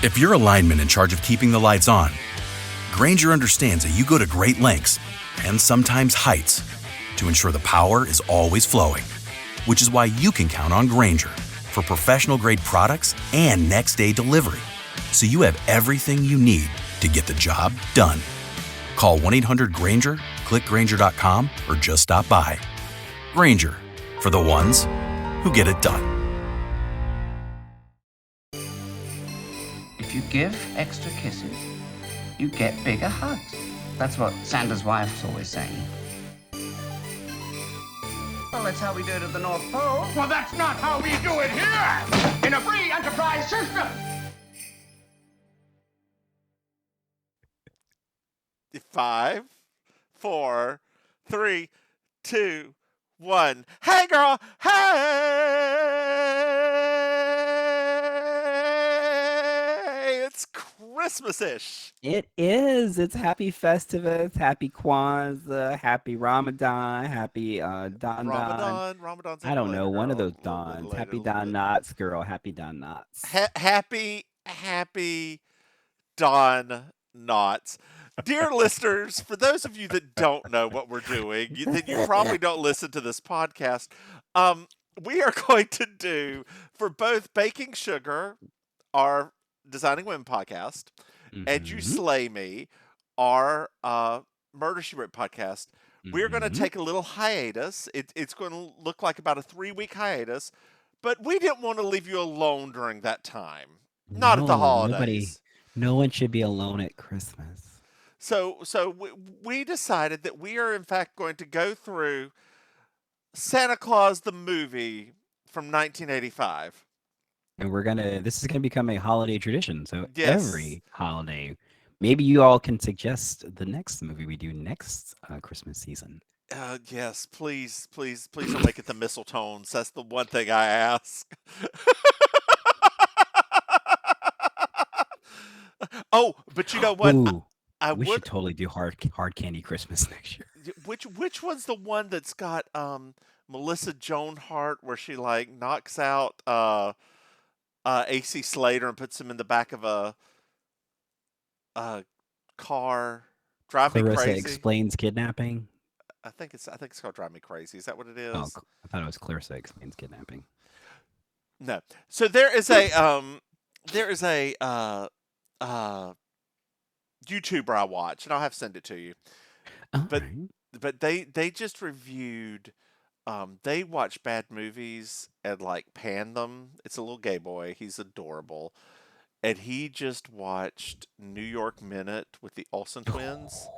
If you're a lineman in charge of keeping the lights on, Grainger understands that you go to great lengths and sometimes heights to ensure the power is always flowing, which is why you can count on Grainger for professional-grade products and next-day delivery, so you have everything you need to get the job done. Call 1-800-GRAINGER, click Grainger.com, or just stop by. Grainger, for the ones who get it done. If you give extra kisses, you get bigger hugs. That's what Santa's wife's always saying. Well, that's how we do it at the North Pole. Well, that's not how we do it here! In a free enterprise system! 5, 4, 3, 2, 1. Hey, girl! Hey! It's Christmas-ish. It is. It's happy Festivus, happy Kwanzaa, happy Ramadan, happy Don. Ramadan's I don't know, later, one of girl. those Dons. Later, Happy a little Don bit. Knots, girl. Happy Don Knots. Happy Don Knots. Dear listeners, for those of you that don't know what we're doing, then you probably don't listen to this podcast. We are going to do, for both Baking Sugar, our Designing Women podcast, and You Slay Me, our Murder, She Wrote podcast, we're going to take a little hiatus. It's going to look like about a 3-week hiatus, but we didn't want to leave you alone during that time. Not at the holidays. No one should be alone at Christmas. So we decided that we are in fact going to go through Santa Claus the movie from 1985. And this is gonna become a holiday tradition. So Yes. every holiday, maybe you all can suggest the next movie we do next Christmas season. Yes, please don't make it the Mistletones. That's the one thing I ask. Oh, but you know what? Ooh, I we would. should totally do hard candy Christmas next year. Which one's the one that's got Melissa Joan Hart where she like knocks out AC Slater and puts him in the back of a car? Drive Me Clarissa Crazy. Explains Kidnapping. I think it's called Drive Me Crazy. Is that what it is? Oh, I thought it was Clarissa Explains Kidnapping. No. So there is a YouTuber I watch, and I'll have to send it to you. But they just reviewed. They watch bad movies and like pan them. It's a little gay boy. He's adorable, and he just watched New York Minute with the Olsen twins,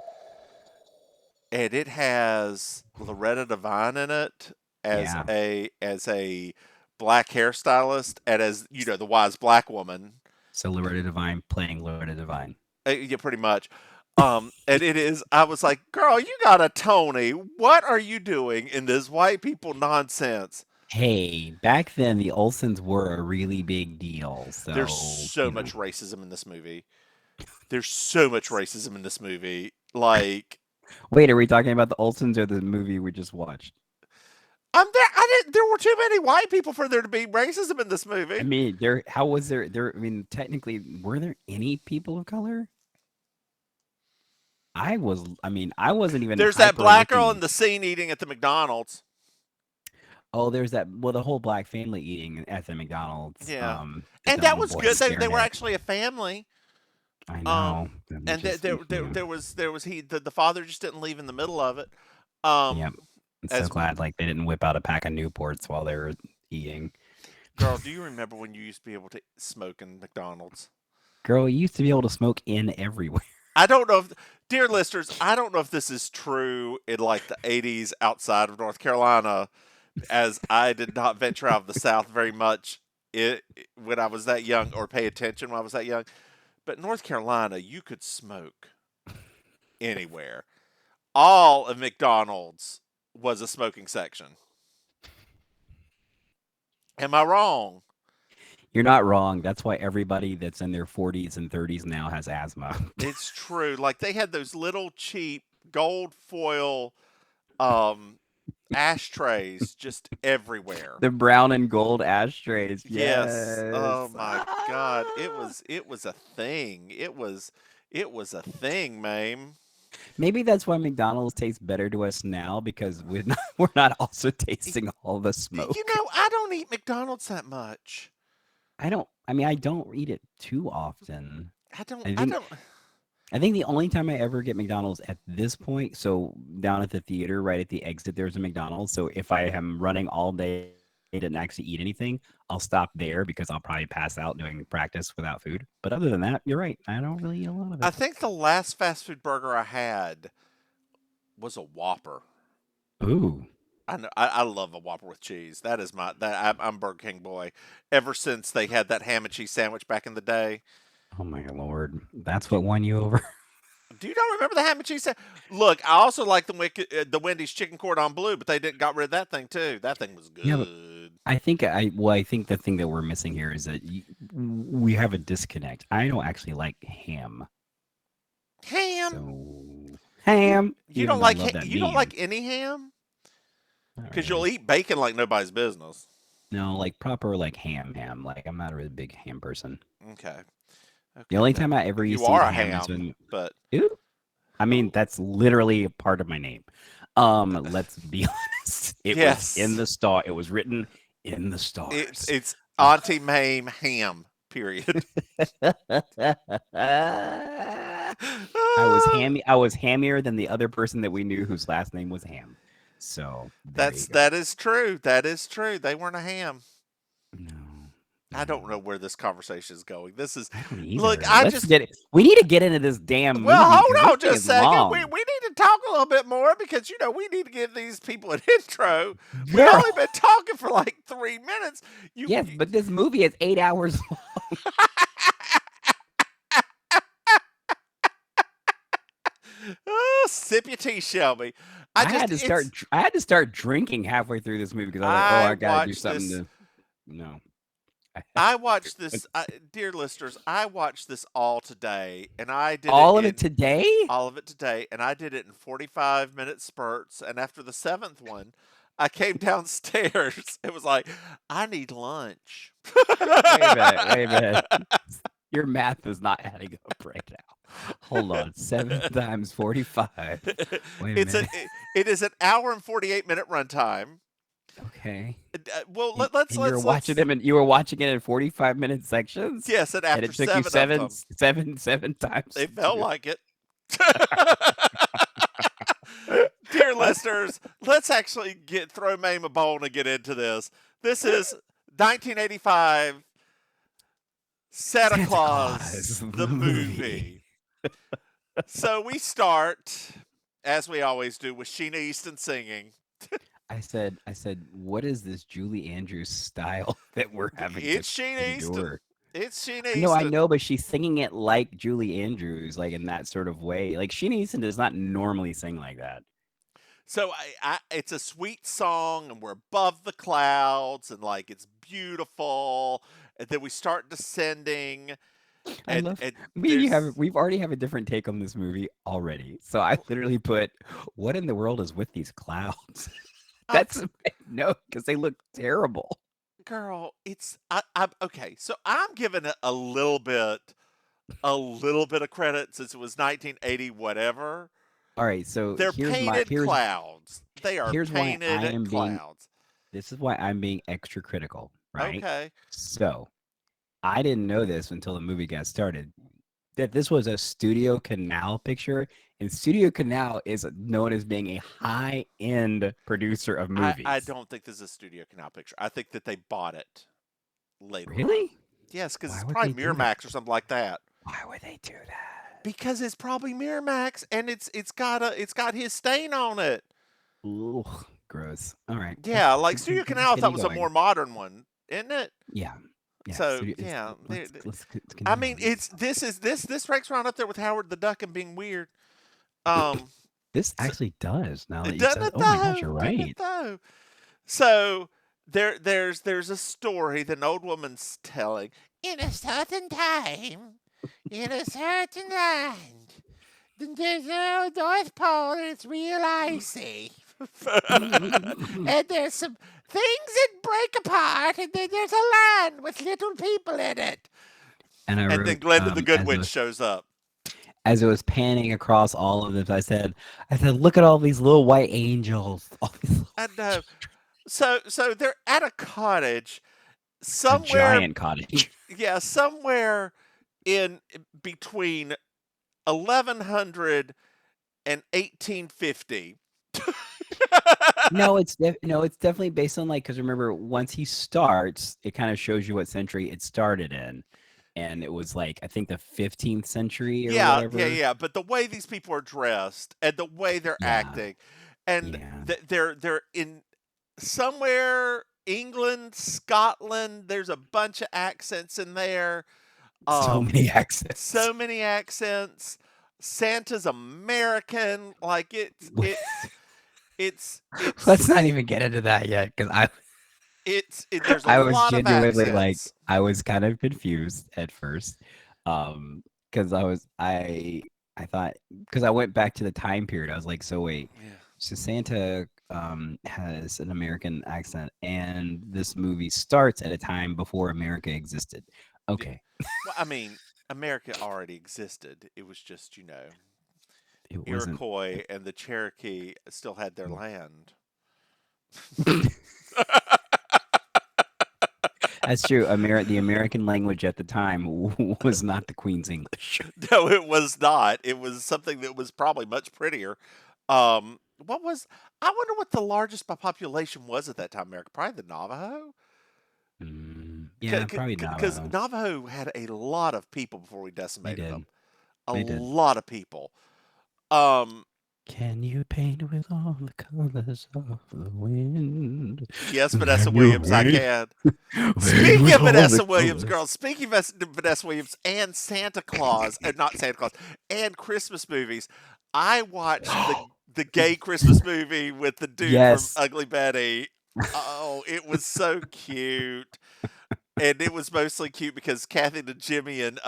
and it has Loretta Devine in it as a black hairstylist, and as you know, the wise black woman. So Loretta Devine playing Loretta Devine. Yeah, pretty much. And it is, I was like, girl, you got a Tony. What are you doing in this white people nonsense? Hey, back then the Olsens were a really big deal. So There's so much racism in this movie. There's so much racism in this movie. Like, wait, are we talking about the Olsens or the movie we just watched? There were too many white people for there to be racism in this movie. I mean, technically, were there any people of color? I wasn't even. There's that black girl in the scene eating at the McDonald's. Oh, there's that. Well, the whole black family eating at the McDonald's. Yeah, and that was good. They were actually a family. I know. And there was the father just didn't leave in the middle of it. Yeah, I'm so glad like they didn't whip out a pack of Newports while they were eating. Girl, do you remember when you used to be able to smoke in McDonald's? Girl, you used to be able to smoke in everywhere. I don't know dear listeners, I don't know if this is true in like the 80s outside of North Carolina, as I did not venture out of the South very much when I was that young, or pay attention when I was that young. But North Carolina, you could smoke anywhere. All of McDonald's was a smoking section. Am I wrong? You're not wrong. That's why everybody that's in their 40s and 30s now has asthma. It's true. Like they had those little cheap gold foil ashtrays just everywhere. The brown and gold ashtrays. Yes. Yes. Oh my God. It was a thing. It was a thing, Maim. Maybe that's why McDonald's tastes better to us now because we're not also tasting all the smoke. I don't eat McDonald's that much. I don't eat it too often. I don't I I think don't I think the only time I ever get McDonald's at this point, so down at the theater, right at the exit, there's a McDonald's. So if I am running all day, didn't actually eat anything, I'll stop there because I'll probably pass out doing practice without food. But other than that, you're right. I don't really eat a lot of I it. think the last fast food burger I had was a Whopper. Ooh. I know, I love a Whopper with cheese. That is I'm Burger King boy. Ever since they had that ham and cheese sandwich back in the day. Oh my lord. That's what won you over. Do you not remember the ham and cheese? Look, I also like the Wendy's chicken cordon bleu, but they got rid of that thing too. That thing was Yeah, but good. I think the thing that we're missing here is that we have a disconnect. I don't actually like ham. Ham. So ham. You even don't though I like love that you don't meme. like any ham Not because really. you'll eat bacon like nobody's business. No, like proper like ham. Like I'm not a really big ham person. Okay. The Okay. only time I ever You used to are eat a ham is ham, when but Ooh. I mean, that's literally a part of my name. Let's be honest. It was in yes, the star. It was written in the it's stars. it's Auntie Maim ham. Period. I was hammier than the other person that we knew whose last name was Ham. So there you go. That is true. That is true. They weren't a ham. No, I don't know no, where this conversation is going. This is I don't look. either. I Let's just get it. We need to get into this damn movie well, because hold this on thing just a is second. We long. need to talk a little bit more because we need to give these people an intro. We've Girl, only been talking for like 3 minutes. yes, but this movie is 8 hours long. Oh, sip your tea, Shelby. I had to start. I had to start drinking halfway through this movie because I was like, "Oh, I I gotta do watched something this. to." No. I watched this, dear listeners. I watched this all today, and I did it All of it in today? all of it today, and I did it in 45-minute spurts. And after the seventh one, I came downstairs. It was like, I need lunch. Wait a minute. Wait a minute. Your math is not adding up right now. Hold on. 7 times 45. Wait a It's minute. it is an hour and 48-minute runtime. Okay. Well, And, let's and you were watching it in 45-minute sections? yes, and And after it took you seven of them, seven times they to felt do it. like it. Dear listeners, let's actually throw Maim a bone and get into this. This is 1985 Santa Santa Claus Claus, the the movie. So we start, as we always do, with Sheena Easton singing. I said, what is this Julie Andrews style that we're having to It's Sheena Easton. endure? It's Sheena Easton. No, I know, but she's singing it like Julie Andrews, like in that sort of way. Like Sheena Easton does not normally sing like that. So it's a sweet song, and we're above the clouds, and like it's beautiful. And then we start descending, I and love and we've already have a different take on this movie already. So I literally put, what in the world is with these clouds? That's no, because they look terrible. girl. I'm okay. So I'm giving it a little bit of credit since it was 1980, whatever. All right, so They're painted clouds. They are here's why I painted am being clouds. this is why I'm being extra critical, right? Okay. So I didn't know this until the movie got started, that this was a Studio Canal picture, and Studio Canal is known as being a high-end producer of movies. I don't think this is a Studio Canal picture. I think that they bought it later. Really? Yes, because Why it's would probably they do that? Miramax or something like that. Why would they do that? Because it's probably Miramax, and it's got his stain on it. Ooh, gross. All right. Yeah, like Studio Canal, I thought was a more modern one, isn't it? Yeah. Yeah. So Studio- yeah, let's I mean, continue. this ranks right up there with Howard the Duck and being weird. This actually does. Now that you Doesn't said, it oh my gosh, though? you're Doesn't right. it though? So there's a story that an old woman's telling. In a certain time, in a certain land, there's a North Pole and it's real icy. And there's some things that break apart, and then there's a land with little people in it. And I And then wrote, Glenda the Good Witch shows up. as it was panning across all of them, I said, look at all these little white angels. All these little I know. So they're at a cottage a somewhere. giant cottage. Yeah, somewhere in between 1100 and 1850. No, it's definitely based on because remember once he starts, it kind of shows you what century it started in, and it was I think the 15th century or whatever. Yeah. But the way these people are dressed and the way they're Yeah, acting, and yeah. they're in somewhere England, Scotland. There's a bunch of accents in there. So many accents. So many accents. Santa's American. Like it's Let's not even get into that yet, because there's a I was lot of genuinely accents. I was kind of confused at first, because I thought, because I went back to the time period. I was like, so wait, Yeah. so Santa has an American accent, and this movie starts at a time before America existed. Okay, Well, I mean, America already existed. It was just, it wasn't. Iroquois and the Cherokee still had their land. That's true. The American language at the time was not the Queen's English. No, it was not. It was something that was probably much prettier. What was? I wonder what the largest by population was at that time. America, probably the Navajo. Yeah, probably Because Navajo. Navajo had a lot of people before we They decimated did. them. A They did. lot of people. Um, Can you paint with all the colors of the wind? yes, Vanessa Williams, I can. Speaking of Vanessa Williams, girls, speaking of Vanessa Williams and Santa Claus, not Santa Claus, and Christmas movies, I watched the gay Christmas movie with the dude Yes. from Ugly Betty. Oh, it was so cute. And it was mostly cute because Kathy and Jimmy and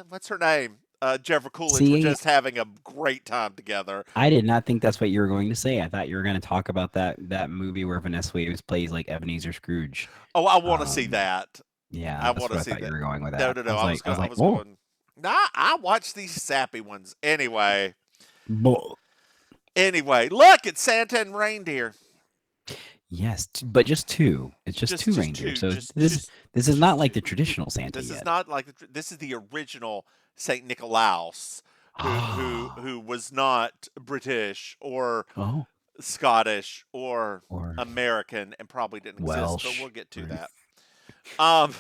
what's her name? Jennifer Coolidge were See, just having a great time together. I did not think that's what you were going to say. I thought you were going to talk about that movie where Vanessa Williams plays like Ebenezer Scrooge. Oh, I want to see that. Yeah, I that's want where to I see thought that. you were going with No, that. no, no. I was oh. going. Nah, I watch these sappy ones anyway. Bull. Anyway, look, it's Santa and reindeer. Yes, but just two. It's just two reindeer. So this is not like the traditional Santa This yet. is not like this is the original Saint Nicolaus, who was not British or Oh, Scottish or or American and probably didn't exist. But Welsh. we'll get to Right. that.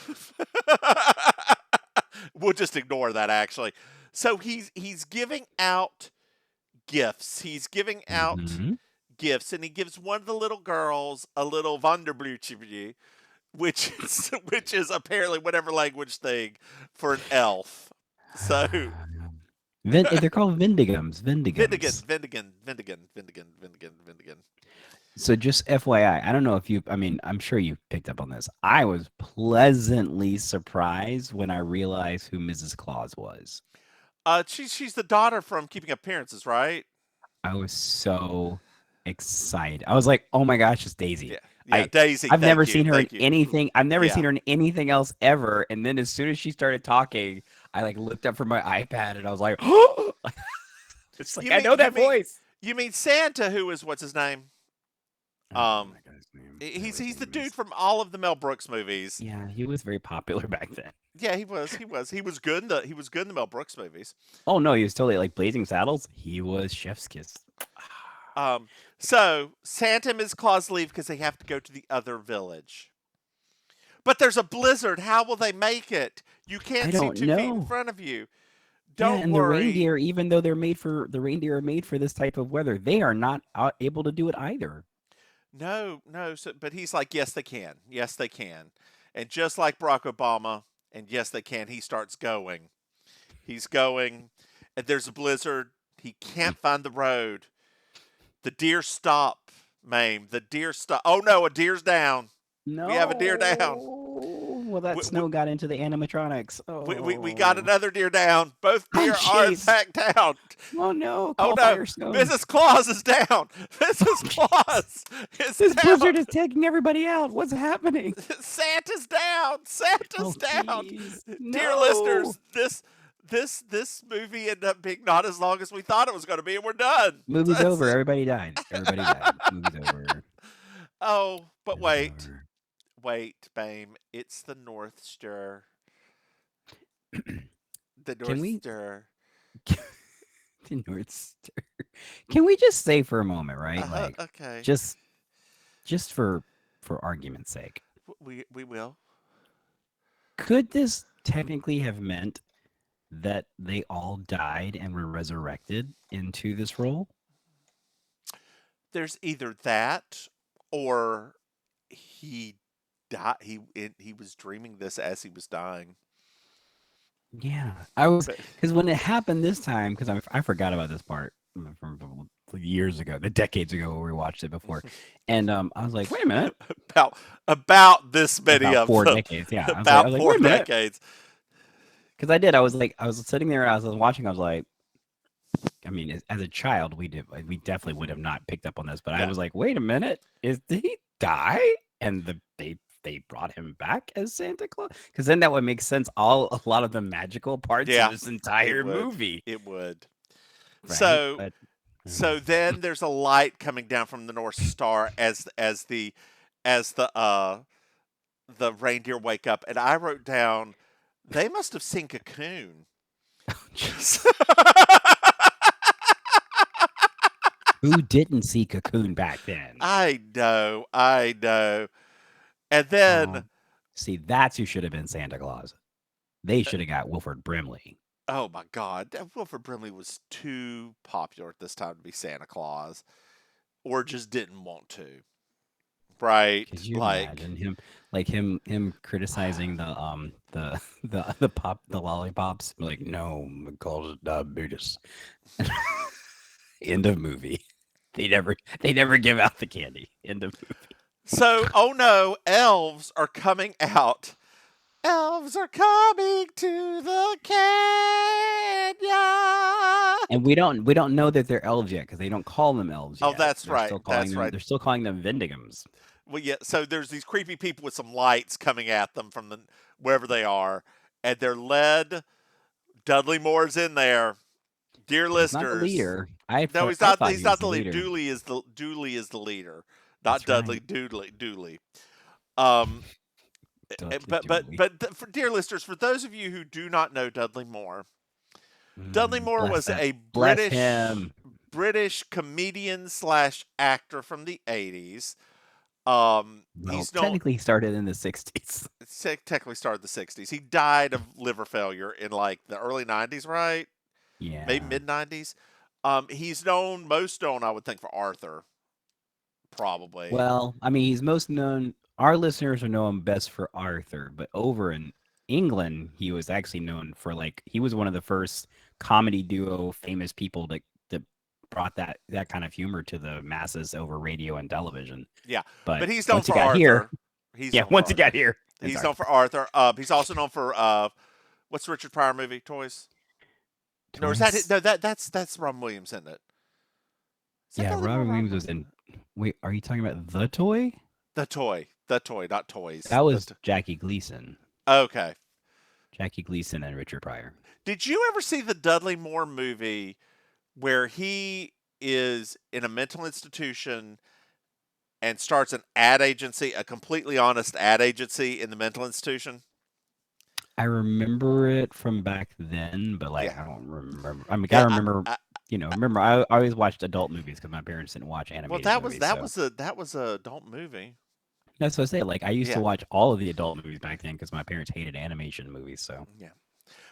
We'll just ignore that actually. So he's giving out gifts. He's giving out Mhm. gifts, and he gives one of the little girls a little Wonderblutje, which is apparently whatever language thing for an elf. So They're called Vendigums. Vindigan. So just FYI, I don't know if I'm sure you picked up on this. I was pleasantly surprised when I realized who Mrs. Claus was. She's the daughter from Keeping Appearances, right? I was so excited. I was like, "Oh my gosh, it's Daisy." Yeah, Daisy. I've never thank seen you, her in thank you. anything. I've never Yeah. seen her in anything else ever. And then as soon as she started talking, I looked up from my iPad and I was like, "Oh!" It's like, I know that voice. You mean Santa? Who is what's his name? Oh my God, his name. He's the dude from all of the Mel Brooks movies. Yeah, he was very popular back then. Yeah, he was good in the Mel Brooks movies. Oh no, he was totally like Blazing Saddles. He was Chef's Kiss. So Santa and Ms. Claus leave because they have to go to the other village. But there's a blizzard. How will they make it? You can't see 2 feet in front of you. Don't and worry. The reindeer, even though the reindeer are made for this type of weather, they are not able to do it either. No. But he's like, yes, they can. Yes, they can. And just like Barack Obama, and yes, they can, he starts going. He's going, and there's a blizzard. He can't find the road. The deer stop, Maim. The deer stop. Oh, no, a deer's down. No. We have a deer down. Well, that we, snow got into the animatronics. we got another deer down. Both deer are in jeez. fact down. Oh no! Oh Call no, Firestone. Mrs. Claus is down. Mrs. Claus is This down. blizzard is taking everybody out. What's happening? Santa's down. Santa's Oh, down. jeez. Dear listeners, this movie ended up being not as long as we thought it was going to be, and we're done. Movie's That's over. it. Everybody died. Everybody died. Movie's over. Oh, but Movie's over. wait, Maim. It's the North Star. The Can North we- Star. The North Star. Can we just say for a moment, right? Like, Okay. just for argument's sake, We will. could this technically have meant that they all died and were resurrected into this role? There's either that or he died. He was dreaming this as he was dying. Yeah, I was, But- because when it happened this time, because I forgot about this part from years ago, the decades ago where we watched it before, and I was like, wait a minute, About this many about of 4 them. decades, yeah, I was About like, 4 wait a minute, decades. because I was sitting there, I was watching, I was like, I mean, as a child, we definitely would have not picked up on this, but I Yeah. was like, wait a minute, did he die? And they brought him back as Santa Claus, because then that would make sense. A lot of the magical parts Yeah, of this entire would. movie. It would. Right? So But, So then there's a light coming down from the North Star as the reindeer wake up, and I wrote down they must have seen Cocoon. who didn't see Cocoon back then? I know. And then See, that's who should have been Santa Claus. They should have got Wilford Brimley. oh my God, Wilford Brimley was too popular at this time to be Santa Claus, or just didn't want to. Right? Could you imagine him criticizing the lollipops? Like, no, it calls it diabetes. End of movie. They never give out the candy. End of movie. So, oh no, elves are coming out. Elves are coming to the canyon. And we don't know that they're elves yet because they don't call them elves yet. Oh, that's They're right. still calling That's them, right. They're still calling them Vendigums. Well, yeah. So there's these creepy people with some lights coming at them from wherever they are, and they're led. Dudley Moore's in there. Dear He's listeners, not the leader. no, he's not. He's not the leader. Dooley is the leader, not That's Dudley. right. Dooley. Dudley Dooley. For dear listeners, for those of you who do not know Dudley Moore, Dudley Moore was a bless him. British comedian / actor from the 80s. Well, He's known, technically he started in the 60s. technically started the 60s. He died of liver failure in like the early 90s, right? Yeah. Maybe mid 90s. He's most known, I would think, for Arthur. Probably. Well, I mean, he's most known. Our listeners know him best for Arthur, but over in England, he was actually known for he was one of the first comedy duo famous people that brought that kind of humor to the masses over radio and television. Yeah, but he's known once for he got Arthur. here, Once he got here, he's known for Arthur. He's also known for what's the Richard Pryor movie? Toys. No, is that no? That's Robin Williams, isn't it? Yeah, Robin Williams was in. Wait, are you talking about The Toy? The Toy, not Toys. That was Jackie Gleason. Okay. Jackie Gleason and Richard Pryor. Did you ever see the Dudley Moore movie where he is in a mental institution and starts an ad agency, a completely honest ad agency in the mental institution? I remember it from back then, but I don't remember. I mean, I remember. I always watched adult movies because my parents didn't watch animated movies. That was a adult movie. That's what I say. I used to watch all of the adult movies back then because my parents hated animation movies. So yeah.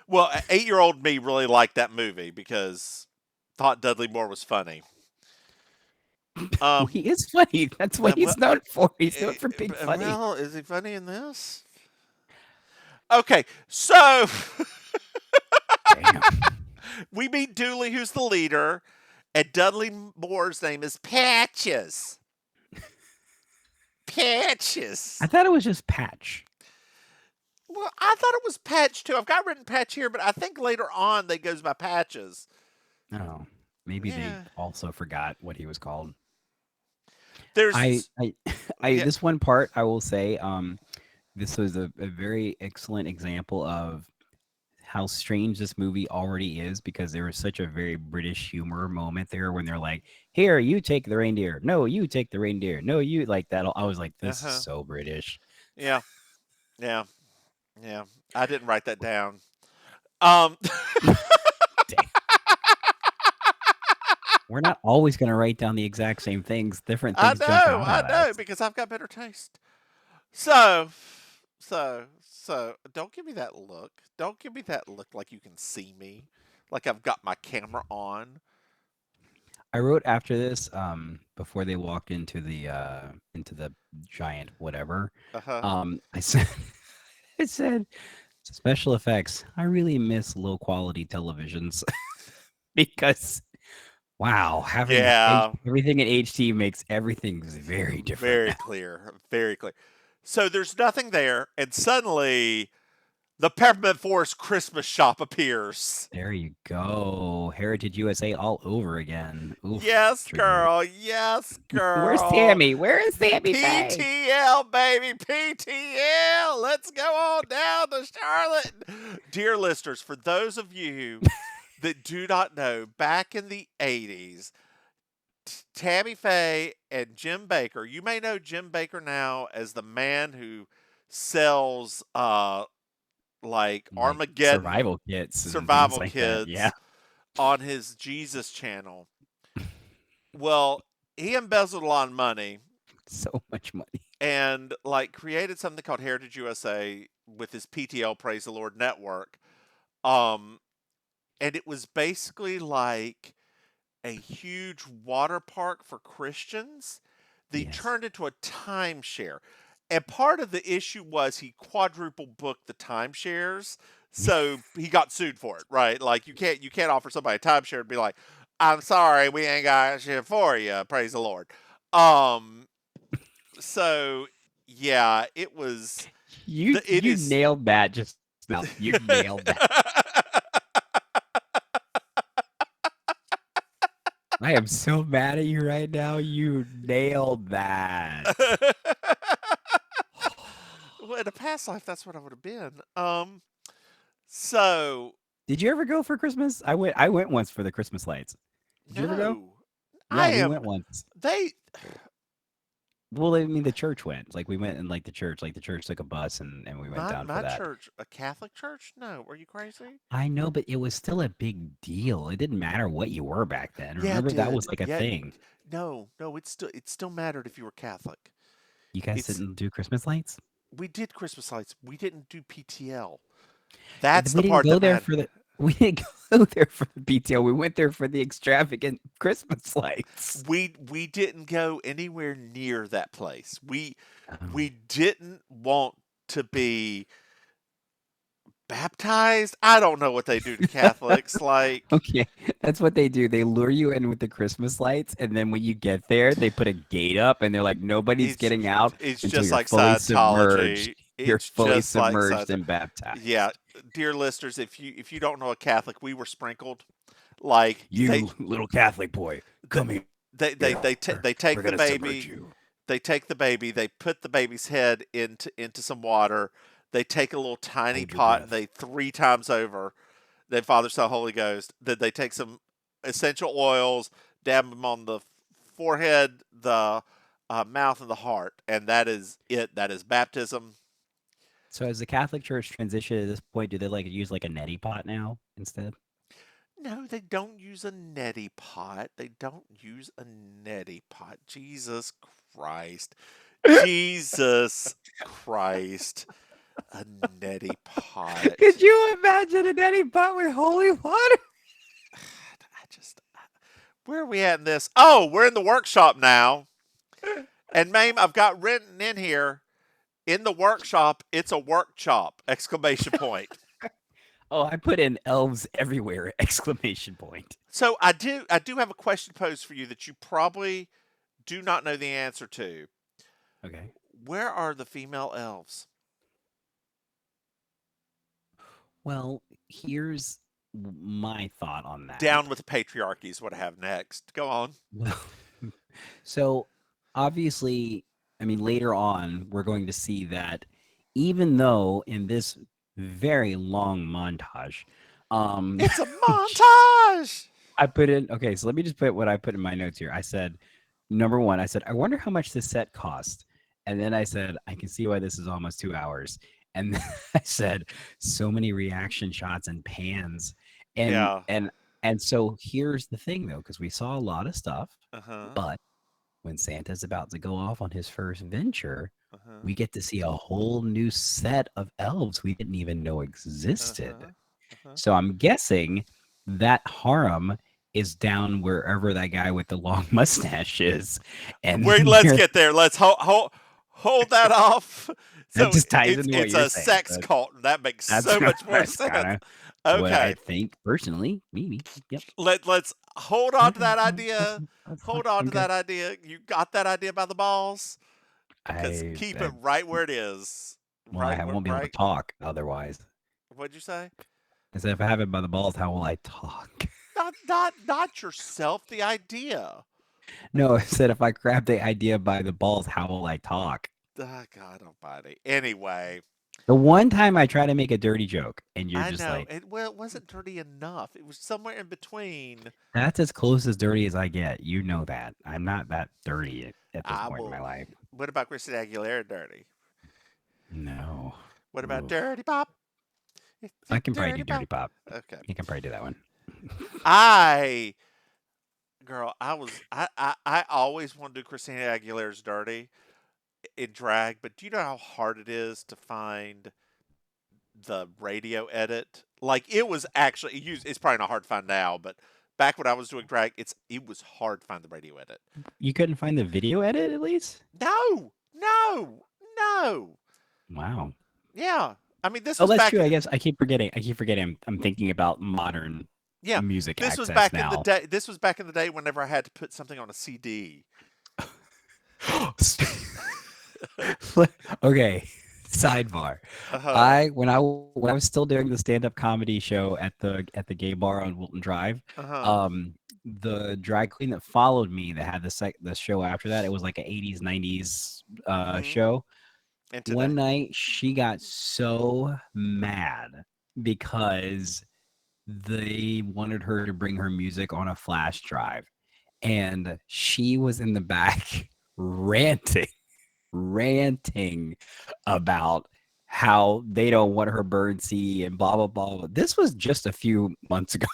Well, 8-year-old me really liked that movie because thought Dudley Moore was funny. He is funny. That's what he's known for. He's known for being funny. Well, is he funny in this? Okay, so we meet Dooley, who's the leader, and Dudley Moore's name is Patches. Patches. I thought it was just Patch. Well, I thought it was Patch too. I've got written Patch here, but I think later on they goes by Patches. Oh, maybe they Yeah. also forgot what he was called. I, There's I, yeah. this one part I will say, this was a very excellent example of how strange this movie already is because there was such a very British humor moment there when they're like, "Here, you take the reindeer. No, you take the reindeer. No, you like that." I was like, "This is Uh-huh. so British." Yeah. Yeah. Yeah. I didn't write that down. Um Dang. We're not always going to write down the exact same things. Different things jump out I at know, us. because I've got better taste. So, don't give me that look. Don't give me that look like you can see me, like I've got my camera on. I wrote after this, before they walked into the giant whatever. Uh-huh. I said, I said, special effects. I really miss low quality televisions because wow, having Yeah, everything in HD makes everything very different very now. clear, very clear. So there's nothing there, and suddenly the Peppermint Forest Christmas shop appears. There you go. Heritage USA all over again. Oof, Yes, trigger. girl. Yes, Where's girl. Tammy? Where is Tammy Faye? PTL, baby. PTL. Let's go on down to Charlotte. Dear listeners, for those of you that do not know, back in the 80s, Tammy Faye and Jim Baker, you may know Jim Baker now as the man who sells like Like Armageddon survival kits and things survival like that. Yeah. kits on his Jesus channel. Well, he embezzled a lot of money So much money. and like created something called Heritage USA with his PTL Praise the Lord network. Um, and it was basically like a huge water park for Christians. They Yes. turned into a timeshare. And part of the issue was he quadruple booked the timeshares. So he got sued for it, right? Like you can't offer somebody a timeshare and be like, I'm sorry, we ain't got shit for you. Praise the Lord. Um so yeah, it was it You is nailed that just now. You nailed that. I am so mad at you right now. You nailed that. well, in a past life, that's what I would have been. So Did you ever go for Christmas? I went once for the Christmas lights. Did you ever go? no, I Yeah, we am. went once. They Well, I mean, the church went. Like we went in like the church took a bus and we went down for my that. church, a Catholic church? No, are you crazy? I know, but it was still a big deal. It didn't matter what you were back then. Yeah, it Remember that was did. like a Yeah, thing. no, it still mattered if you were Catholic. You guys It's didn't do Christmas lights? we did Christmas lights. We didn't do PTL. And That's we the didn't part go that there mattered. for the we didn't go there for the BTO. We went there for the extravagant Christmas lights. We didn't go anywhere near that place. Oh. We didn't want to be baptized. I don't know what they do to Catholics. Like Okay, that's what they do. They lure you in with the Christmas lights, and then when you get there, they put a gate up, and they're like, nobody's it's getting out it's until just you're like fully submerged. Scientology. You're It's fully just like submerged Scientology. and baptized. Yeah, dear listeners, if you don't know a Catholic, we were sprinkled. Like You little Catholic boy, they come here. they take We're the gonna submerge baby. you. They take the baby. They put the baby's head into some water. They take a little tiny Hold your pot and breath. they three times over. Then Father, Son, Holy Ghost. Then they take some essential oils, dab them on the forehead, the mouth, and the heart, and that is it. That is baptism. So has the Catholic Church transitioned at this point? Do they like use like a neti pot now instead? No, they don't use a neti pot. They don't use a neti pot. Jesus Christ. Jesus Christ. A neti pot. Could you imagine a neti pot with holy water? Where are we at in this? Oh, we're in the workshop now. And Maim, I've got written in here, in the workshop, it's a work chop! Exclamation point. Oh, I put in elves everywhere! Exclamation point. So I do have a question posed for you that you probably do not know the answer to. Okay. Where are the female elves? Well, here's my thought on Down that. with the patriarchy is what I have next. Go on. Well, so obviously, I mean, later on, we're going to see that even though in this very long montage, um, It's a montage. I put in, okay, so let me just put what I put in my notes here. I said, number one, I said, I wonder how much this set cost. And then I said, I can see why this is almost 2 hours. And then I said, so many reaction shots and pans. And Yeah. and and so here's the thing though, because we saw a lot of stuff, Uh-huh. but when Santa's about to go off on his first venture, Uh-huh. we get to see a whole new set of elves we didn't even know existed. Uh-huh. Uh-huh. So I'm guessing that harem is down wherever that guy with the long mustache is, and Wait, let's get there. Let's hold that off. that So just ties it's into what it's you're a saying. sex cult, and that makes That's so much more that's sense. kind of what I Okay, think personally. Maybe. Yep. let's hold on to Okay. that No, idea. that's fine. Hold on I'm to good. that idea. You got that idea by the balls? Because I, keep it I right where it is. well, Right where won't be able to right. talk otherwise. What'd you say? I said if I have it by the balls, how will I talk? Not yourself. The idea. No, I said if I grab the idea by the balls, how will I talk? God Almighty. Anyway, The one time I try to make a dirty joke, and you're I just know like, it wasn't dirty enough. It was somewhere in between. that's as close as dirty as I get. You know that. I'm not that dirty at this I point in my will. life. What about Christina Aguilera dirty? No. What about Oof. Dirty Pop? It's I a can probably do Dirty Dirty Pop. Pop. Okay. You can probably do that one. I girl, I always want to do Christina Aguilera's dirty in drag, but do you know how hard it is to find the radio edit? Like it was actually it's probably not hard to find now, but back when I was doing drag, it was hard to find the radio edit. You couldn't find the video edit at least? No, no, no. Wow. Yeah. I mean, this Oh, was that's back. true. I guess I keep forgetting. I'm thinking about modern Yeah, music this was access back in the now. day. This was back in the day whenever I had to put something on a CD. Okay. Sidebar. Uh-huh. When I was still doing the stand-up comedy show at the gay bar on Wilton Drive, Uh-huh. um, the drag queen that followed me that had the show after that, it was like an 80s, 90s Mhm. show. And today. One night she got so mad because they wanted her to bring her music on a flash drive. And she was in the back ranting about how they don't want her bird CD and blah blah blah. This was just a few months ago.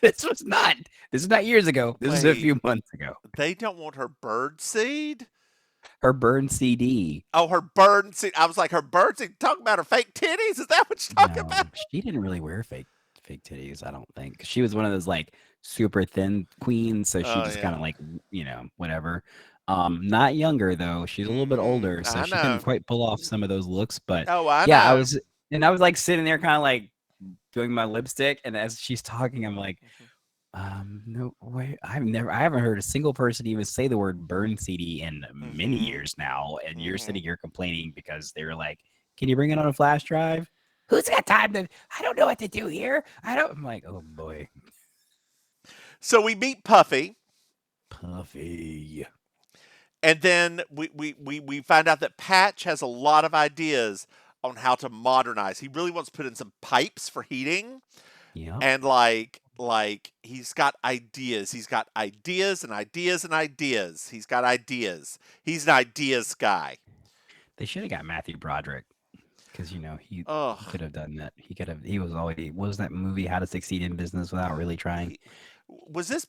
This is not years ago. This is a Wait, few months ago. they don't want her bird seed? Her burn CD. Oh, her bird seed. I was like, her bird seed. Talking about her fake titties? Is that what you're talking No, about? she didn't really wear fake titties, I don't think. She was one of those like super thin queens, so she Oh just kind yeah. of like, whatever. Not younger though. She's a little bit older, so I she couldn't know. quite pull off some of those looks, but Oh, I yeah, know. I was like sitting there kind of like doing my lipstick, and as she's talking, I'm like, Mhm. no, wait, I haven't heard a single person even say the word burn CD in many Mhm. years now, and you're Mhm. sitting here complaining because they were like, "Can you bring it on a flash drive?" Who's got time to? I don't know what to do here. I don't. I'm like, oh boy, So we meet Puffy, Puffy. and then we find out that Patch has a lot of ideas on how to modernize. He really wants to put in some pipes for heating. Yep. And like he's got ideas. He's got ideas and ideas and ideas. He's got ideas. He's an ideas guy. They should have got Matthew Broderick because he Ugh. could have done that. He could have. He was already. What was that movie? How to Succeed in Business Without Really Trying. He, was this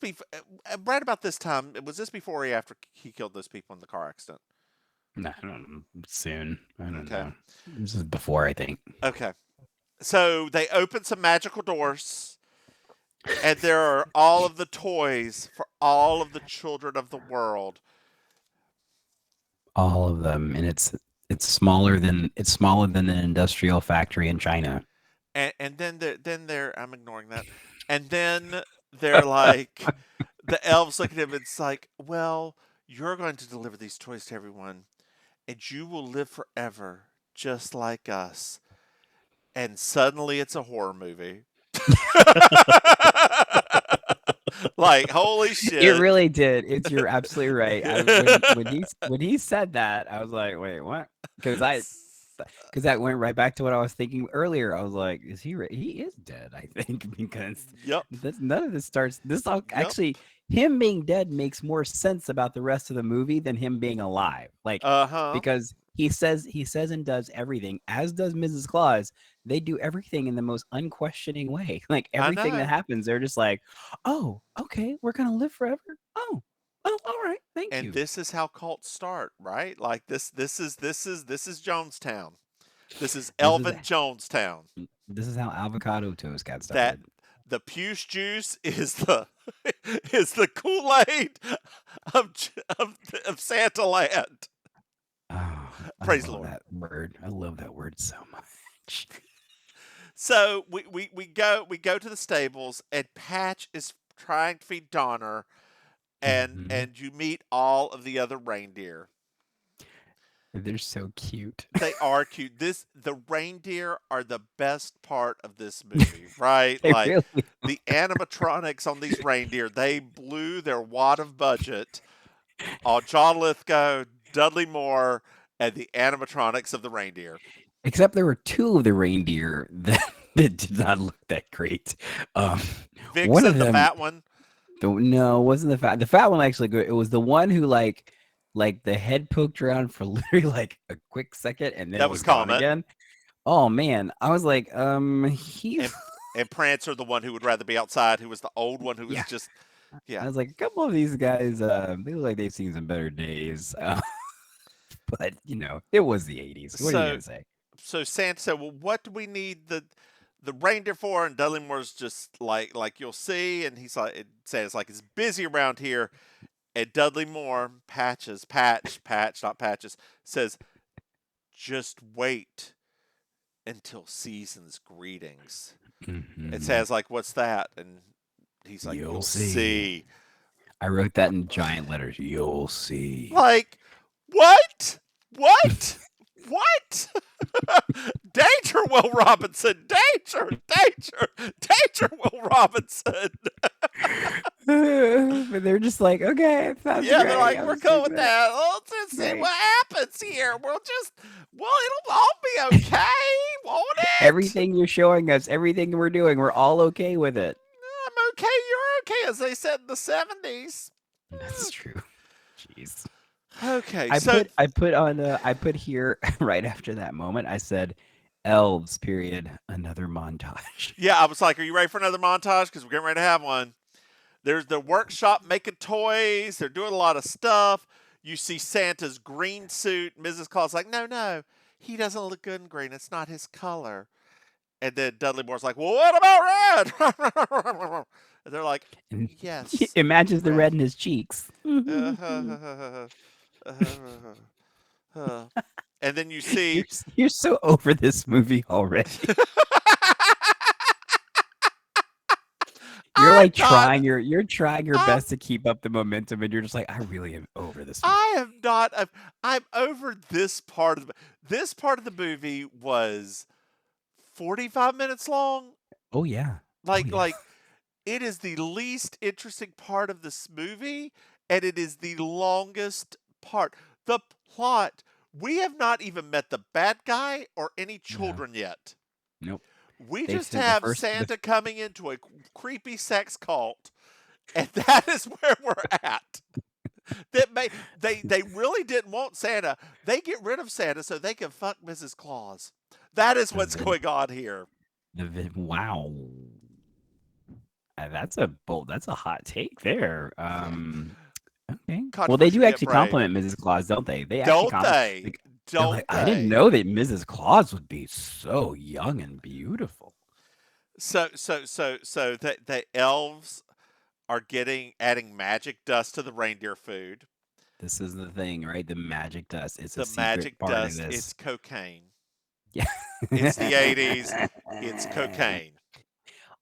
right about this time? Was this before or after he killed those people in the car accident? No, I don't know. Soon. I don't Okay. know. This is before, I think. Okay. So they open some magical doors, and there are all of the toys for all of the children of the world. All of them, and it's smaller than an industrial factory in China. And then they're I'm ignoring that. And then they're like the elves look at him and it's like, well, you're going to deliver these toys to everyone, and you will live forever just like us. and suddenly it's a horror movie. Like, holy shit. It really did. You're absolutely right. When he said that, I was like, wait, what? Because that went right back to what I was thinking earlier. I was like, is he? He is dead, I think, because Yep. none of this starts. This all Yep. actually, him being dead makes more sense about the rest of the movie than him being alive. Like, because he says and does everything, as does Mrs. Claus. They do everything in the most unquestioning way. Like everything that happens, they're just like, oh, okay, we're gonna live forever. Oh, all right, thank you. And this is how cults start, right? Like this is Jonestown. This is Elvin Jonestown. This is how avocado toast got started. The puce juice is the Kool-Aid of Santa Land. Oh, Praise I love Lord. that word. I love that word so much. So we go to the stables, and Patch is trying to feed Donner, and you meet all of the other reindeer. They're so cute. They are cute. The reindeer are the best part of this movie, right? They Like really the animatronics on these reindeer, they blew their wad of budget on John Lithgow, Dudley Moore, and the animatronics of the reindeer. Except there were two of the reindeer that did not look that great. Vixen, one of them, the fat one. No, it wasn't the fat. The fat one actually good. It was the one who like the head poked around for literally like a quick second and then That it was was gone Comet. again. Oh man, I was like, he's and Prancer, the one who would rather be outside, who was the old one, who was just I was like, a couple of these guys, they look like they've seen some better days. But it was the 80s. What are you gonna say? So Santa said, "Well, what do we need the reindeer for?" And Dudley Moore's just like you'll see, and he's like, Santa's like, it's busy around here. And Dudley Moore, Patch, not Patches, says, "Just wait until season's greetings." And Santa's like, "What's that?" And he's like, "You'll see." I wrote that in giant letters. You'll see. Like, what? What? What? Danger, Will Robinson! Danger! Will Robinson! But they're just like, okay, that's yeah, great. they're like, we're cool with that. Let's just see what happens here. It'll all be okay, won't it? Everything you're showing us, everything we're doing, we're all okay with it. I'm okay, you're okay, as they said in the 70s. That's true. Jeez. Okay, I put here right after that moment. I said, elves. Period. Another montage. Yeah, I was like, are you ready for another montage? Because we're getting ready to have one. There's the workshop making toys. They're doing a lot of stuff. You see Santa's green suit. Mrs. Claus like, no, he doesn't look good in green. It's not his color. And then Dudley Moore's like, well, what about red? And they're like, yes. It matches the red in his cheeks. And then you see you're so over this movie already. You're like trying your best to keep up the momentum, and you're just like, I really am over this movie. I am not. I'm over this part of the movie was 45 minutes long. Oh yeah. Like it is the least interesting part of this movie, and it is the longest part. The plot. We have not even met the bad guy or any children yet. Nope. We just have Santa coming into a creepy sex cult, and that is where we're at. They really didn't want Santa. They get rid of Santa so they can fuck Mrs. Claus. That is what's going on here. Wow. That's a hot take there. Okay. Well, they do actually compliment Mrs. Claus, don't they? Don't they? I didn't know that Mrs. Claus would be so young and beautiful. So the elves are adding magic dust to the reindeer food. This is the thing, right? The magic dust. It's the magic part dust. Of this. It's cocaine. Yeah. It's the 80s. It's cocaine.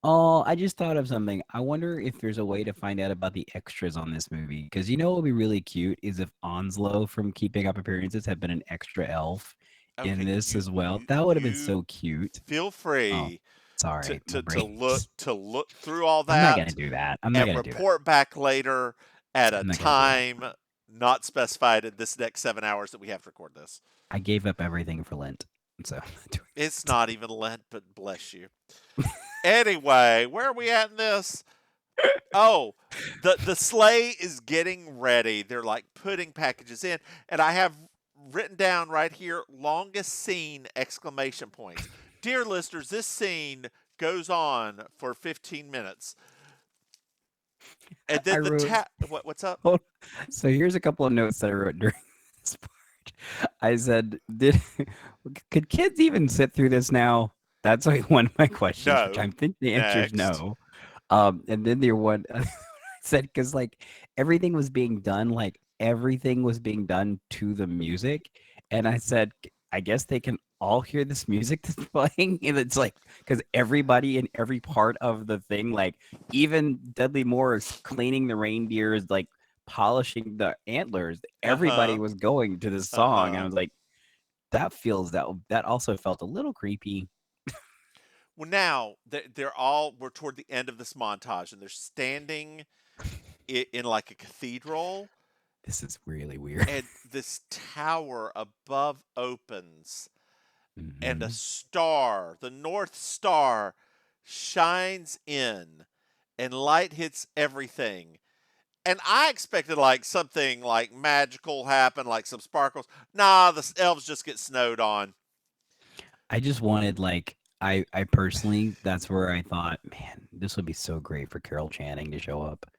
Oh, I just thought of something. I wonder if there's a way to find out about the extras on this movie. Because what would be really cute is if Onslow from Keeping Up Appearances had been an extra elf in Okay, this you as well. you That would have been you so cute. feel Oh, free sorry, my to brain. look through all I'm not gonna that do that. I'm not and gonna do that. report back later at a I'm not gonna do that. time not specified in this next 7 hours that we have to record this. I gave up everything for Lent, so I'm not doing It's that. not even Lent, but bless you. Anyway, where are we at in this? Oh, the sleigh is getting ready. They're like putting packages in, and I have written down right here longest scene exclamation points. Dear listeners, this scene goes on for 15 minutes. And I then wrote. what's up? Hold- So here's a couple of notes that I wrote during this part. I said, "Did could kids even sit through this now?" That's like one of my questions, which No. I think the answer is Next. no. And then there one I said because like everything was being done to the music, and I said, I guess they can all hear this music that's playing, and it's like because everybody in every part of the thing, like even Dudley Moore is cleaning the reindeers, like polishing the antlers. Everybody Uh-huh. was going to this song, and I Uh-huh. was like, that also felt a little creepy. Well, now we're toward the end of this montage, and they're standing in like a cathedral, This is really weird. and this tower above opens, and a Mhm. star, the North Star, shines in, and light hits everything. And I expected like something like magical happen, like some sparkles. Nah, the elves just get snowed on. I just wanted like I personally that's where I thought, man, this would be so great for Carol Channing to show up.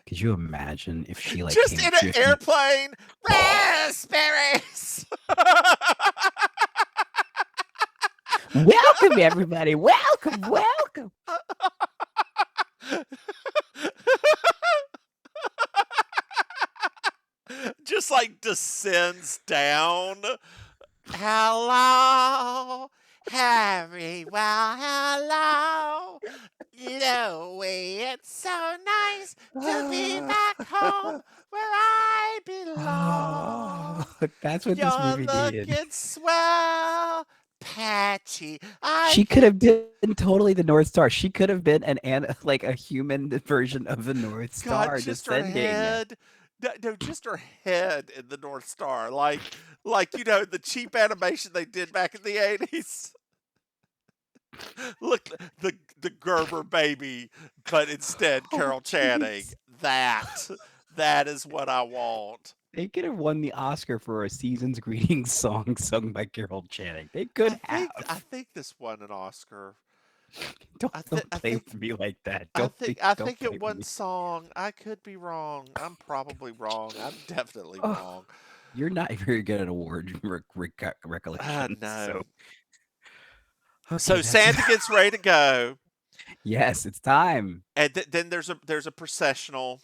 Could you imagine if she like Just came in an drifting? airplane, raspberries. Welcome everybody, welcome. Just like descends down. Hello, Harry. Well, hello, Louie. It's so nice to be back home where I belong. That's what this You're movie needed. looking swell, Patchy. I She could can have been totally the North Star. She could have been an like a human version of the North God, Star just her descending. head. No, no, just her head in the North Star, like the cheap animation they did back in the 80s. Look, the Gerber baby, but instead Oh, Carol Channing. jeez. That is what I want. They could have won the Oscar for a season's greetings song sung by Carol Channing. They could I have. think this won an Oscar. Don't I don't I play think with me like that. I Don't think play it with won me. song. I could be wrong. I'm probably wrong. I'm definitely Oh, wrong. you're not very good at award recollections. No. So okay, So that's Santa gets ready to go, yes, it's time. and then there's a processional.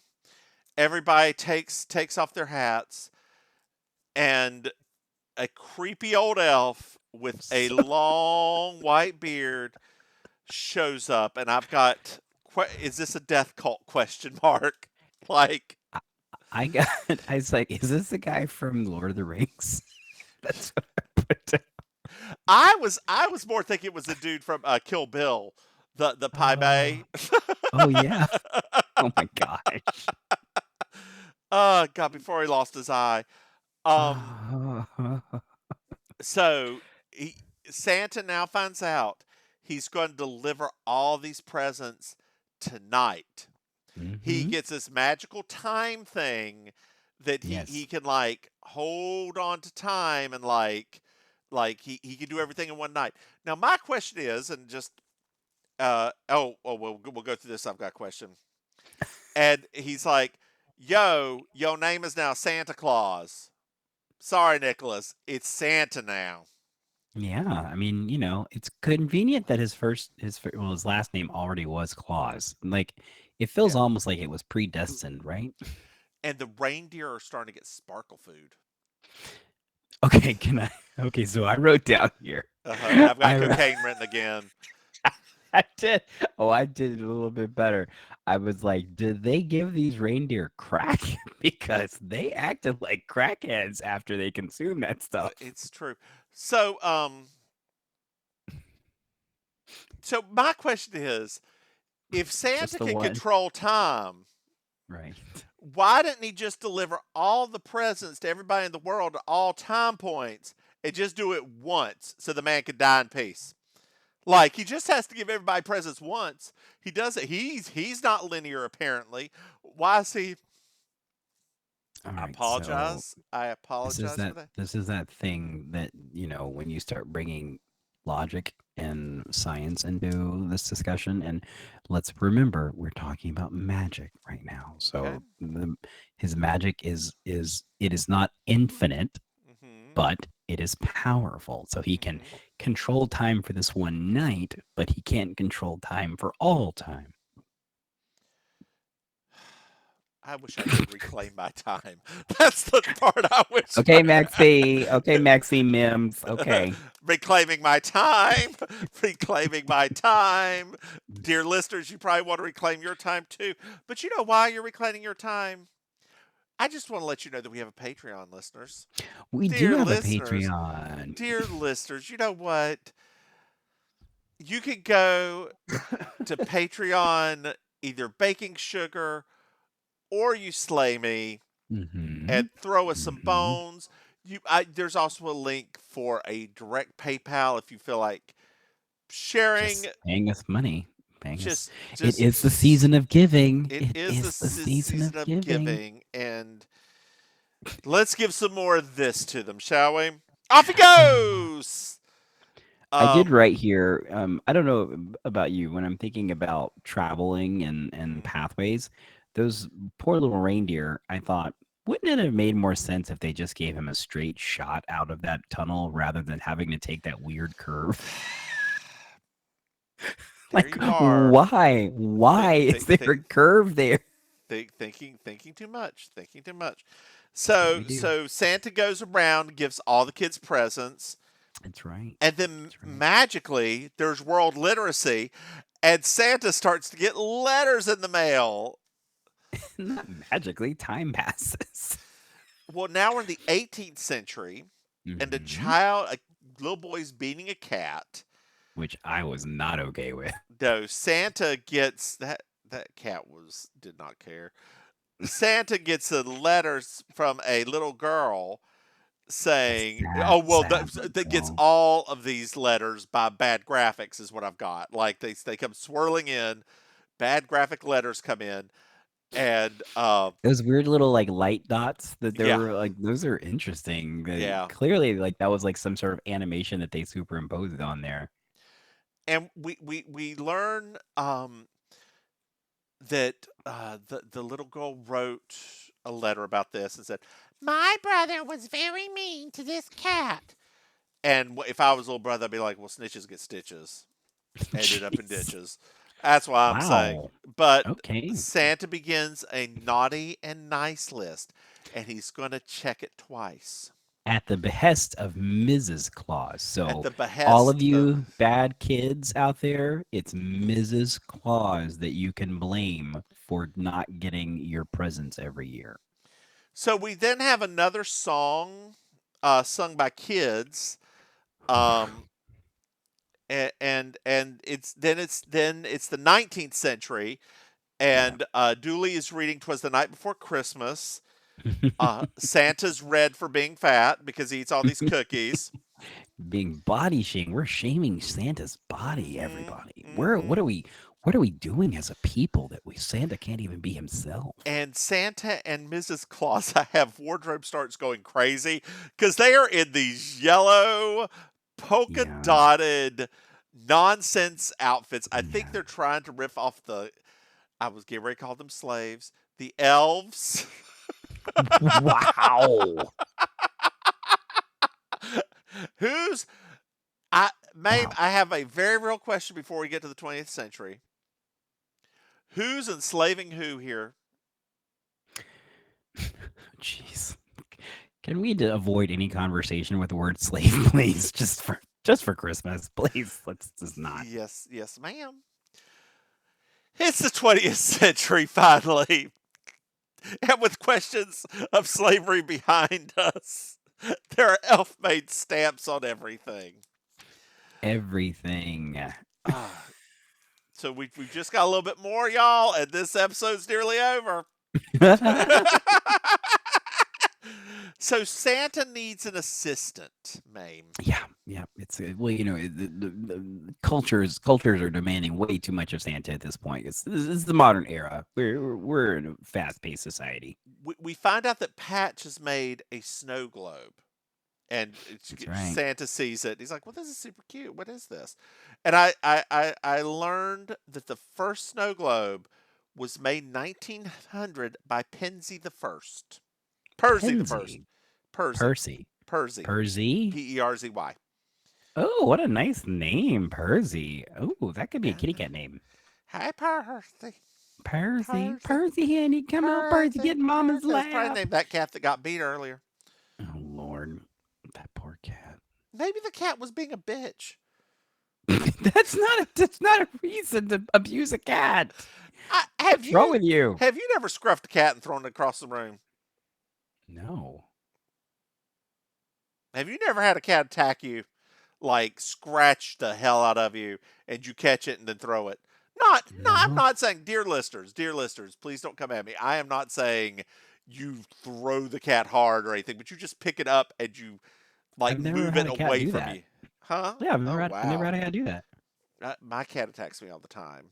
Everybody takes off their hats, and a creepy old elf with a So long white beard shows up, and I've got is this a death cult question mark? Like I, I got. I was like, is this the guy from Lord of the Rings? That's what I put down. I was more thinking it was the dude from Kill Bill, the Pai Oh, Mei. oh yeah. Oh my gosh. God, before he lost his eye. Um, Oh, so Santa now finds out he's going to deliver all these presents tonight. He mm-hmm. gets this magical time thing that he Yes. can like hold on to time and like he can do everything in one night. Now my question is, and just we'll go through this. I've got a question. And he's like, "Yo, your name is now Santa Claus. Sorry, Nicholas, it's Santa now." Yeah, I mean, it's convenient that his last name already was Claus. Like, it feels Yeah. almost like it was predestined, right? And the reindeer are starting to get sparkle food. Okay, can I? Okay, so I wrote down here. And I've got I wrote- cocaine written again. I did. Oh, I did it a little bit better. I was like, did they give these reindeer crack? Because they acted like crackheads after they consumed that stuff. It's true. So, so my question is, if Just Santa the can one. control time, Right. why didn't he just deliver all the presents to everybody in the world at all time points and just do it once so the man could die in peace? Like he just has to give everybody presents once. He does it. He's not linear apparently. Why is he? All I right. So apologize. I this is apologize for that that. this is that thing that, when you start bringing logic and science into this discussion, and let's remember we're talking about magic right now. Okay. So his magic is it is not infinite, Mhm. but it is powerful. So he can Mhm. control time for this one night, but he can't control time for all time. I wish I could reclaim my time. That's the part I wish. Okay, Maxie. Okay, Maxie Mims. Okay. Reclaiming my time. Reclaiming my time. Dear listeners, you probably want to reclaim your time too. But you know why you're reclaiming your time? I just want to let you know that we have a Patreon, listeners. We do Dear have a listeners, Patreon. dear listeners, you know what? You can go to Patreon, either Baking Sugar or You Slay Me, Mm-hmm. and throw us some Mm-hmm. bones. There's also a link for a direct PayPal if you feel like sharing. Just paying us money. Paying us. Just, It just, is the season of giving. it It is the is the season season of of giving. giving, and let's give some more of this to them, shall we? Off he goes. I did Um, write here. I don't know about you. When I'm thinking about traveling and mhm. pathways, those poor little reindeer. I thought, wouldn't it have made more sense if they just gave him a straight shot out of that tunnel rather than having to take that weird curve? There Like, you are. why? Why Think, is think, there think, a curve there? thinking too much. Thinking too much. That's what So, we do. so Santa goes around, gives all the kids presents, That's right. and then That's right. magically there's world literacy, and Santa starts to get letters in the mail. Not magically, time passes. Well, now we're in the 18th century, and Hmm. a little boy's beating a cat. Which I was not okay with. No, Santa gets that cat did not care. Santa gets a letter from a little girl A saying, sad, "Oh well, sad little that gets girl. all of these letters by bad graphics," is what I've got. Like they come swirling in, bad graphic letters come in, and Those weird little like light dots that they yeah, were like, those are interesting. yeah, Clearly, like that was like some sort of animation that they superimposed on there. and we learn that the little girl wrote a letter about this and said, "My brother was very mean to this cat." And if I was a little brother, I'd be like, "Well, snitches get stitches." Ended up in Jeez. ditches. That's why I'm saying. Wow. But Okay. Santa begins a naughty and nice list, and he's going to check it twice At the behest of Mrs. Claus. at So, the all of behest of. you bad kids out there, it's Mrs. Claus that you can blame for not getting your presents every year. So we then have another song sung by kids, um, and it's the 19th century, Yeah. and Dooley is reading "'Twas the Night Before Christmas." Santa's red for being fat because he eats all these cookies. Being body shaming. We're shaming Santa's body, Hmm. everybody. Hmm. What are we doing as a people that Santa can't even be himself? And Santa and Mrs. Claus have wardrobe starts going crazy because they are in these yellow, polka Yeah. dotted nonsense outfits. I think Yeah. they're trying to riff off I was getting ready to call them slaves, the elves. Wow. Who's, Maim, Wow. I have a very real question before we get to the 20th century. Who's enslaving who here? Jeez. Can we avoid any conversation with the word slave, please? Just for Christmas, please. Let's just not. Yes, yes, ma'am. It's the 20th century, finally, and with questions of slavery behind us. There are elf-made stamps on everything. Everything. Ah, so we've just got a little bit more, y'all, and this episode's nearly over. So Santa needs an assistant, Maim. Yeah. It's well, the cultures are demanding way too much of Santa at this point. This is the modern era. We're in a fast-paced society. We find out that Patch has made a snow globe. And That's right. Santa sees it. He's like, "Well, this is super cute. What is this?" And I learned that the first snow globe was made 1900 by Pensy the First. Persy the First. Percy. Persy. Percy. Perzy. Oh, what a nice name, Percy. Oh, that could be a kitty cat name. Hi, Persy. Percy, honey, come on, Percy, get in Mama's That's probably lap. named that cat that got beat earlier. Oh Lord, that poor cat. Maybe the cat was being a bitch. That's not a reason to abuse a cat. What's wrong with you? Have you never scruffed a cat and thrown it across the room? No. Have you never had a cat attack you, like scratch the hell out of you, and you catch it and then throw it? I'm not saying, dear listeners, please don't come at me. I am not saying you throw the cat hard or anything, but you just pick it up and you like move it away from you. Huh? Yeah, I've never had a cat do that. My cat attacks me all the time.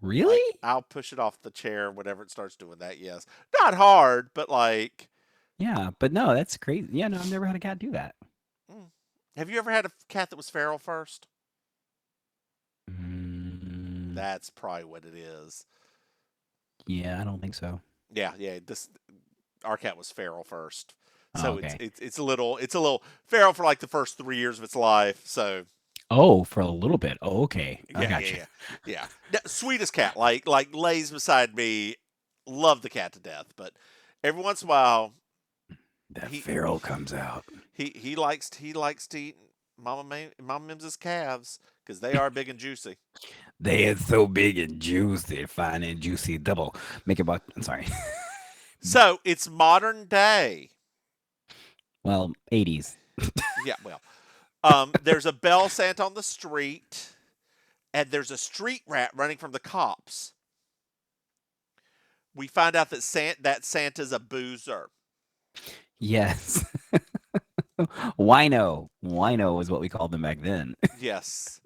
Really? Like, I'll push it off the chair whenever it starts doing that. Yes, not hard, but like. Yeah, but no, that's crazy. Yeah, no, I've never had a cat do that. Have you ever had a cat that was feral first? That's probably what it is. Yeah, I don't think so. Yeah. Our cat was feral first, so okay. it's a little feral for like the first 3 years of its life. So. Oh, for a little bit. Oh, okay. I gotcha. Yeah. Sweetest cat, like lays beside me. Love the cat to death, but every once in a while, that feral comes out. He likes to eat Mama Mims's calves because they are big and juicy. They are so big and juicy, fine and juicy, double. Make it buck. I'm sorry. So it's modern day. Well, 80s. Yeah, well. There's a bell Santa on the street, and there's a street rat running from the cops. We find out that Santa's a boozer. Yes. Wino was what we called them back then. Yes.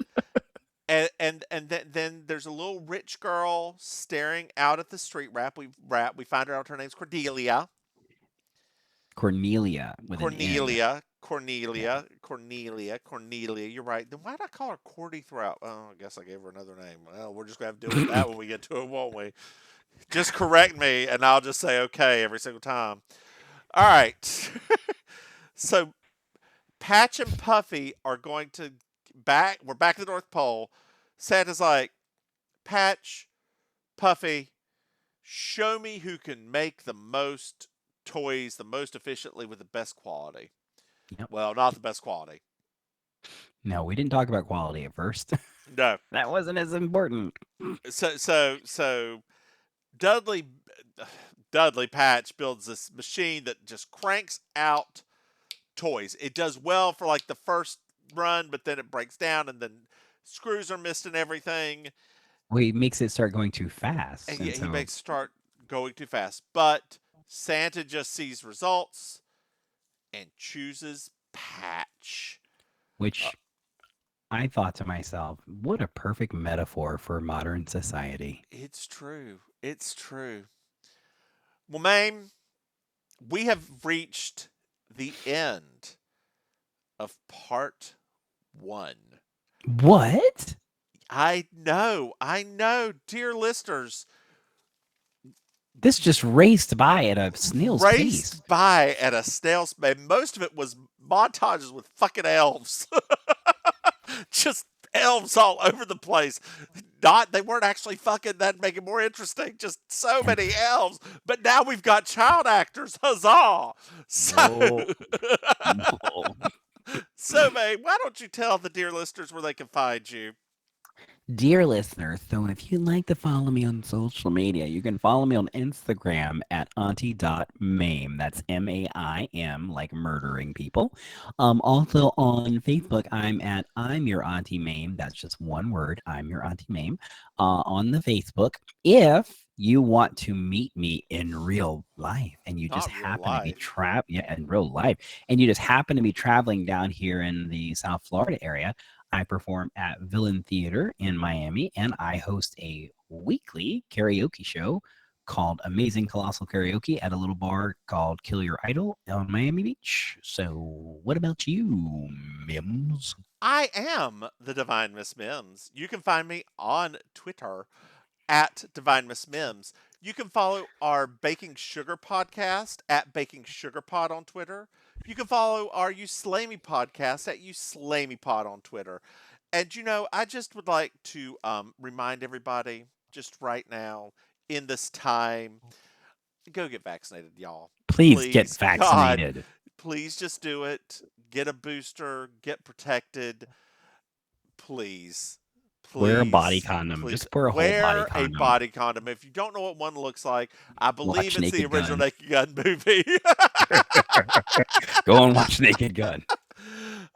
And then there's a little rich girl staring out at the street rat. We find out her name's Cordelia. Cornelia. Cornelia. You're right. Then why did I call her Cordy throughout? Oh, I guess I gave her another name. Well, we're just going to have to deal with that when we get to it, won't we? Just correct me, and I'll just say okay every single time. All right. So Patch and Puffy are going to we're back to the North Pole. Santa's like, Patch, Puffy, show me who can make the most toys the most efficiently with the best quality. Yep. Well, not the best quality. No, we didn't talk about quality at first. No. That wasn't as important. So Dudley Patch builds this machine that just cranks out toys. It does well for like the first run, but then it breaks down and then screws are missed and everything. Well, he makes it start going too fast. And he makes it start going too fast. But Santa just sees results and chooses Patch. Which I thought to myself, what a perfect metaphor for modern society. It's true. Well, Maim, we have reached the end of part 1. What? I know. Dear listeners. This just raced by at a snail's pace. Most of it was montages with fucking elves. Just elves all over the place. They weren't actually fucking. That'd make it more interesting. Just so many elves. But now we've got child actors. Huzzah! So, No. So, May, why don't you tell the dear listeners where they can find you? Dear listeners, so if you'd like to follow me on social media, you can follow me on Instagram at auntie.maim. That's MAIM, like murdering people. Also on Facebook, I'm your Auntie Maim. That's just one word. I'm your Auntie Maim. On the Facebook. If you want to meet me in real life and you just Not real happen to be life. in real life, and you just happen to be traveling down here in the South Florida area, I perform at Villain Theater in Miami, and I host a weekly karaoke show called Amazing Colossal Karaoke at a little bar called Kill Your Idol on Miami Beach. So, what about you, Mims? I am the Divine Miss Mims. You can find me on Twitter at Divine Miss Mims. You can follow our Baking Sugar podcast at Baking Sugar Pod on Twitter. You can follow our You Slay Me podcast at You Slay Me Pod on Twitter. And I just would like to remind everybody just right now in this time, go get vaccinated, y'all. Please get Please, God, vaccinated. please just do it. Get a booster, get protected. Please. Wear a body Please, condom. please Just wear a whole body wear a condom. body condom. If you don't know what one looks like, I believe Watch it's the Naked original Gun. Naked Gun movie. Go and watch Naked Gun.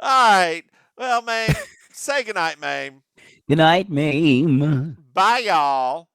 All right. Well, Maim, say goodnight, Maim. Good night, Mame. Bye, y'all.